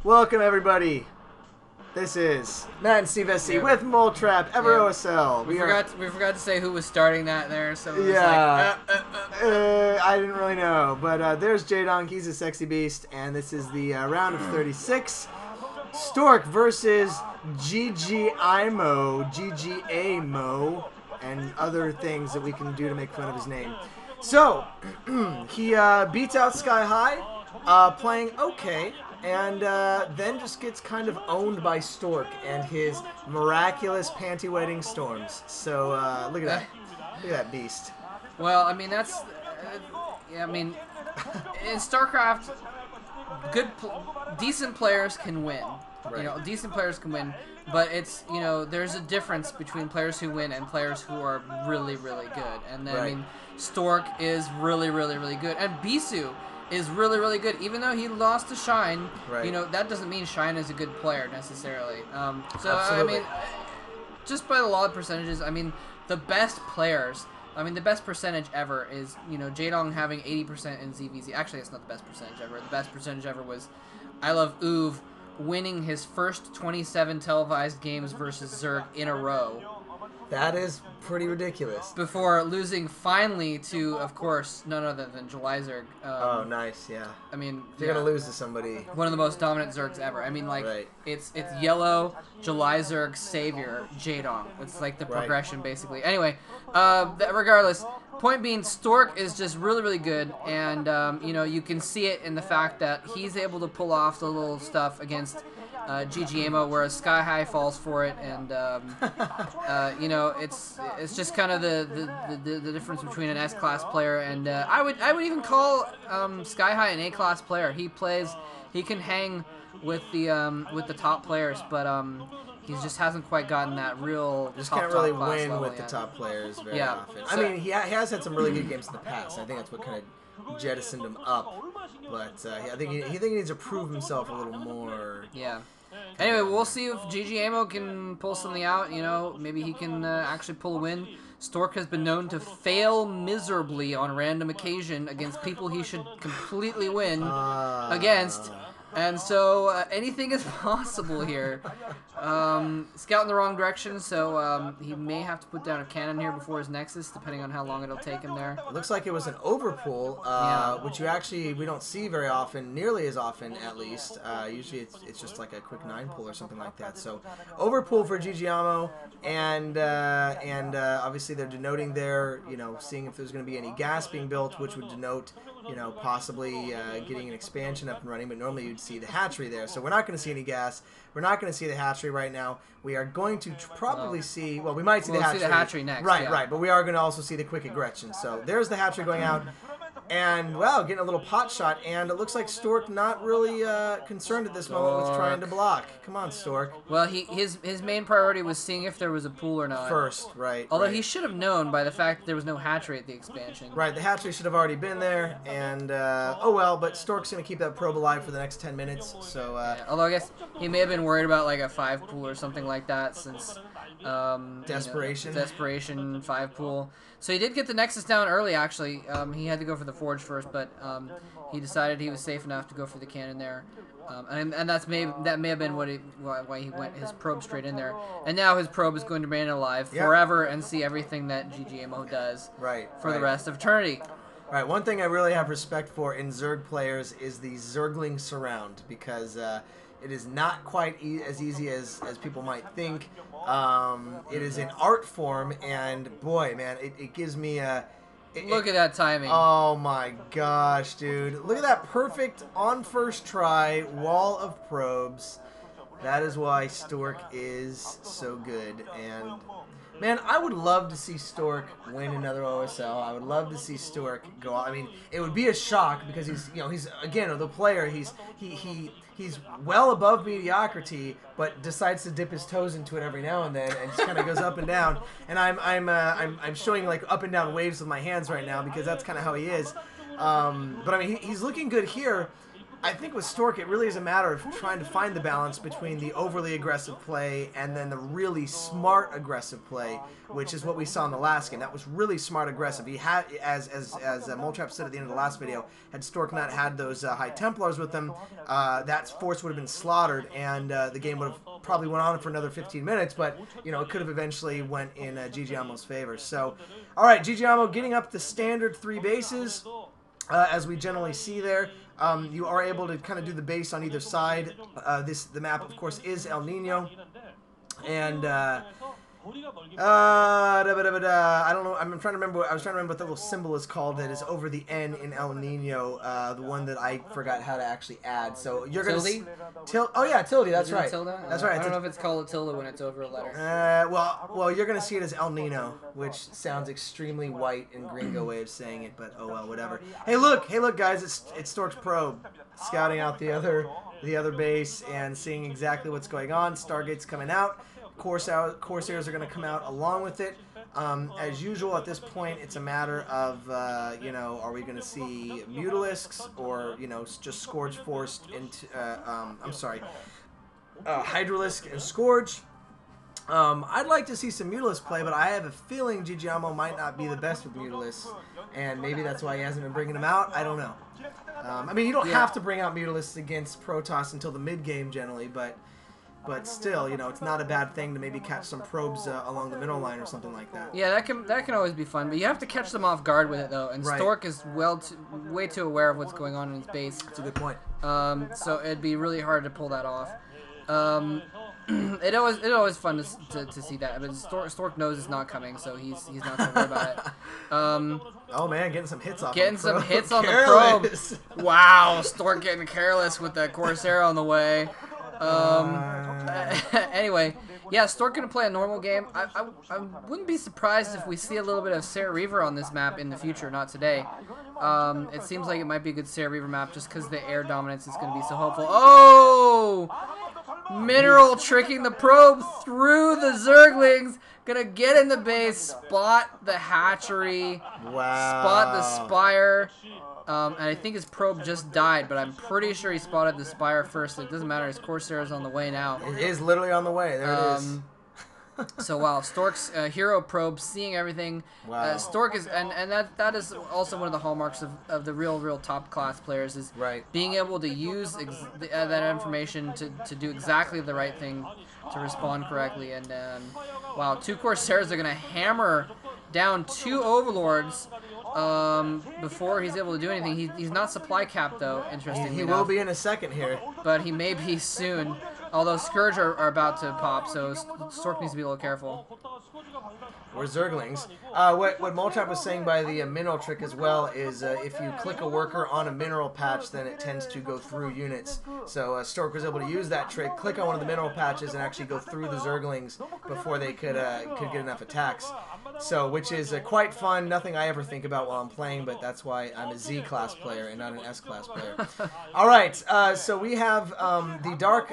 Welcome, everybody. This is Matt and Steve SC with Moletrap, OSL. We forgot to say who was starting that there, so it was I didn't really know. But there's J-Donk, he's a sexy beast, and this is the round of 36. Stork versus ggaemo, and other things that we can do to make fun of his name. So, he beats out Sky High, playing okay. And then just gets kind of owned by Stork and his miraculous panty-wetting storms. So look at that. Look at that beast. Well, I mean, that's... yeah, I mean, in StarCraft, decent players can win. Right. You know, decent players can win. But it's, you know, there's a difference between players who win and players who are really, really good. And then, I mean, Stork is really, really, really good. And Bisu is really, really good. Even though he lost to Shine, you know, that doesn't mean Shine is a good player necessarily. So, Absolutely. I mean, just by the law of percentages, I mean, the best players, I mean, the best percentage ever is, you know, J-Dong having 80% in ZVZ. Actually, it's not the best percentage ever. The best percentage ever was I Love Uv winning his first 27 televised games versus Zerg in a row. That is pretty ridiculous. Before losing finally to, of course, none other than July Zerg. Oh, nice, yeah. I mean, if you're gonna lose to somebody, one of the most dominant Zergs ever. I mean, like, it's yellow, July Zerg, Savior, J-Dong. It's like the progression, basically. Anyway, regardless, point being, Stork is just really, really good, and, you know, you can see it in the fact that he's able to pull off the little stuff against ggaemo, whereas Sky High falls for it, and you know, it's just kind of the difference between an S-class player and I would even call Sky High an A-class player. He can hang with the top players, but he just hasn't quite gotten that real. Just top, can't really top win with yet. the top players very often. So, I mean, he has had some really good games in the past. I think that's what kind of jettisoned him up. But I think he needs to prove himself a little more. Yeah. Anyway, we'll see if ggaemo can pull something out. You know, maybe he can actually pull a win. Stork has been known to fail miserably on random occasion against people he should completely win against. And so anything is possible here. Scout in the wrong direction, so he may have to put down a cannon here before his Nexus, depending on how long it'll take him there. It looks like it was an overpull, which we don't see very often, nearly as often at least. Usually it's just like a quick 9 pull or something like that. So overpull for ggaemo, and obviously they're denoting there, you know, seeing if there's going to be any gas being built, which would denote, you know, possibly getting an expansion up and running. But normally you'd see the hatchery there, so we're not going to see any gas. We're not going to see the hatchery right now. We are going to probably see, well, we might see the hatchery. See the hatchery next. Right, but we are going to also see the quick aggression. So there's the hatchery going out. And, well, getting a little pot shot, and it looks like Stork not really concerned at this moment with trying to block. Come on, Stork. Well, his main priority was seeing if there was a pool or not. First, right. Although he should have known by the fact that there was no hatchery at the expansion. Right, the hatchery should have already been there, and, oh well, but Stork's going to keep that probe alive for the next 10 minutes, so... although I guess he may have been worried about, like, a 5 pool or something like that, since... desperation. You know, desperation 5 pool. So he did get the Nexus down early, actually. He had to go for the Forge first, but he decided he was safe enough to go for the cannon there. And that may have been why he went his probe straight in there. And now his probe is going to remain alive forever and see everything that ggaemo does for the rest of eternity. Right, one thing I really have respect for in Zerg players is the Zergling surround, because it is not quite as easy as people might think. It is an art form, and boy, man, it gives me a... Look at that timing. Oh my gosh, dude. Look at that perfect on first try wall of probes. That is why Stork is so good. And man, I would love to see Stork win another OSL. I would love to see Stork go out. I mean, it would be a shock because he's, you know, he's again the player. He's well above mediocrity, but decides to dip his toes into it every now and then, and just kind of goes up and down. And I'm showing like up and down waves with my hands right now because that's kind of how he is. But I mean, he's looking good here. I think with Stork, it really is a matter of trying to find the balance between the overly aggressive play and then the really smart aggressive play, which is what we saw in the last game. That was really smart aggressive. He had, as Moletrap said at the end of the last video, had Stork not had those High Templars with him, that force would have been slaughtered, and the game would have probably went on for another 15 minutes, but, you know, it could have eventually went in ggaemo's favor. So, all right, ggaemo getting up the standard 3 bases, as we generally see there. You are able to kind of do the base on either side. The map, of course, is El Nino, and I don't know. I'm trying to remember. I was trying to remember what the little symbol is called that is over the N in El Nino. The one that I forgot how to actually add. So you're gonna oh yeah, tilde. That's right. That's right. I don't know if it's called a tilde when it's over a letter. Well, you're gonna see it as El Nino, which sounds extremely white and gringo way of saying it, but oh well, whatever. Hey, look, guys, it's Stork's probe scouting out the other base and seeing exactly what's going on. Stargate's coming out. Corsairs are going to come out along with it. As usual, at this point, it's a matter of, you know, are we going to see Mutalisks or, you know, just Scourge forced into, Hydralisk and Scourge. I'd like to see some Mutalisk play, but I have a feeling ggaemo might not be the best with Mutalisks, and maybe that's why he hasn't been bringing them out. I don't know. I mean, you don't have to bring out Mutalisks against Protoss until the mid-game generally, but still, you know, it's not a bad thing to maybe catch some probes along the middle line or something like that. Yeah, that can always be fun, but you have to catch them off guard with it though. And right. Stork is way too aware of what's going on in his base. That's a good point. So it'd be really hard to pull that off. It's always fun to see that. But Stork knows it's not coming, so he's not gonna worry about it. Oh man, getting some hits off. Getting some hits on the probe. Wow, Stork getting careless with that Corsair on the way. Anyway, yeah, Stork gonna play a normal game. I wouldn't be surprised if we see a little bit of Sarah Reaver on this map in the future, not today. It seems like it might be a good Sarah Reaver map just because the air dominance is gonna be so helpful. Oh! Mineral tricking the probe through the Zerglings. Gonna get in the base, spot the hatchery, spot the spire. And I think his probe just died, but I'm pretty sure he spotted the spire first. It doesn't matter. His Corsair is on the way now. It is literally on the way. There it is. So wow, Stork's hero probe, seeing everything. Wow. Stork is, and that is also one of the hallmarks of the real top class players is being able to use that information to do exactly the right thing, to respond correctly. And wow, 2 Corsairs are gonna hammer down 2 Overlords. Before he's able to do anything. He's not supply capped though, interestingly He will be in a second here. But he may be soon. Although Scourge are about to pop, so Stork needs to be a little careful. Or Zerglings. What Moletrap was saying by the mineral trick as well is if you click a worker on a mineral patch, then it tends to go through units. So Stork was able to use that trick, click on one of the mineral patches, and actually go through the Zerglings before they could get enough attacks. So, which is quite fun. Nothing I ever think about while I'm playing, but that's why I'm a Z-class player and not an S-class player. All right, so we have the Dark